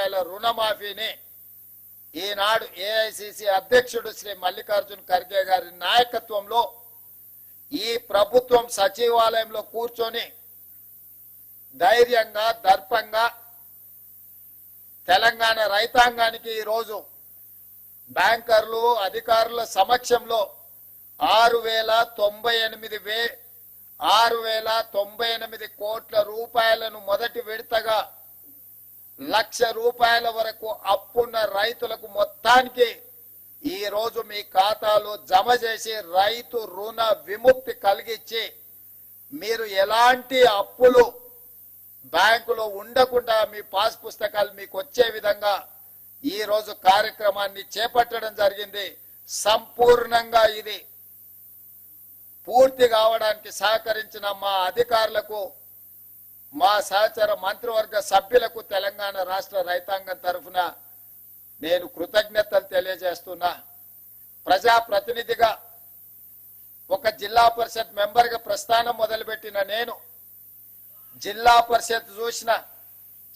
రూపాయల రుణమాఫీని ఈనాడు ఏఐసిసి అధ్యక్షుడు శ్రీ మల్లికార్జున్ ఖర్గే గారి నాయకత్వంలో ఈ ప్రభుత్వం సచివాలయంలో కూర్చొని ధైర్యంగా దర్పంగా తెలంగాణ రైతాంగానికి ఈరోజు బ్యాంకర్లు అధికారుల సమక్షంలో 6,098 కోట్ల రూపాయలను మొదటి విడతగా 1,00,000 రూపాయల వరకు అప్పున్న రైతులకు మొత్తానికి ఈ రోజు మీ ఖాతాలో జమ చేసి రైతు రుణ విముక్తి కలిగించి మీరు ఎలాంటి అప్పులు బ్యాంకులో ఉండకుండా మీ పాస్ పుస్తకాలు మీకు వచ్చే విధంగా ఈ రోజు కార్యక్రమాన్ని చేపట్టడం జరిగింది. సంపూర్ణంగా ఇది పూర్తి కావడానికి సహకరించిన మా అధికారులకు మా సహచర మంత్రివర్గ సభ్యులకు తెలంగాణ రాష్ట్ర రైతాంగం తరఫున నేను కృతజ్ఞతలు తెలియజేస్తున్నా. ప్రజాప్రతినిధిగా ఒక జిల్లా పరిషత్ మెంబర్గా ప్రస్థానం మొదలుపెట్టిన నేను జిల్లా పరిషత్ చూసిన,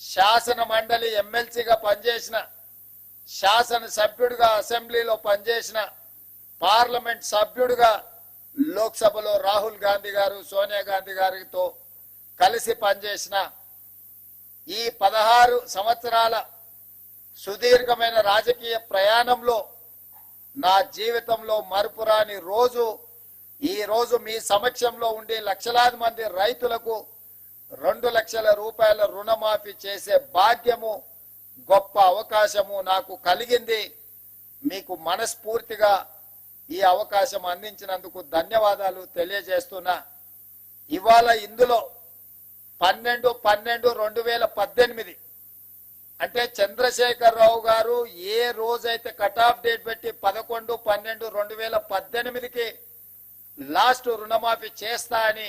శాసన మండలి ఎమ్మెల్సీగా పనిచేసిన, శాసన సభ్యుడిగా అసెంబ్లీలో పనిచేసిన, పార్లమెంట్ సభ్యుడిగా లోక్సభలో రాహుల్ గాంధీ గారు సోనియా గాంధీ గారితో కలిసి పనిచేసిన ఈ 16 సంవత్సరాల సుదీర్ఘమైన రాజకీయ ప్రయాణంలో నా జీవితంలో మరుపురాని రోజు ఈ రోజు మీ సమక్షంలో ఉండి లక్షలాది మంది రైతులకు 2 లక్షల రూపాయల రుణమాఫీ చేసే భాగ్యము గొప్ప అవకాశము నాకు కలిగింది. మీకు మనస్ఫూర్తిగా ఈ అవకాశం అందించినందుకు ధన్యవాదాలు తెలియజేస్తున్నా. ఇవాళ ఇందులో 12/12/2018 అంటే చంద్రశేఖరరావు గారు ఏ రోజైతే కట్ ఆఫ్ డేట్ పెట్టి 11/12/2018కి లాస్ట్ రుణమాఫీ చేస్తా అని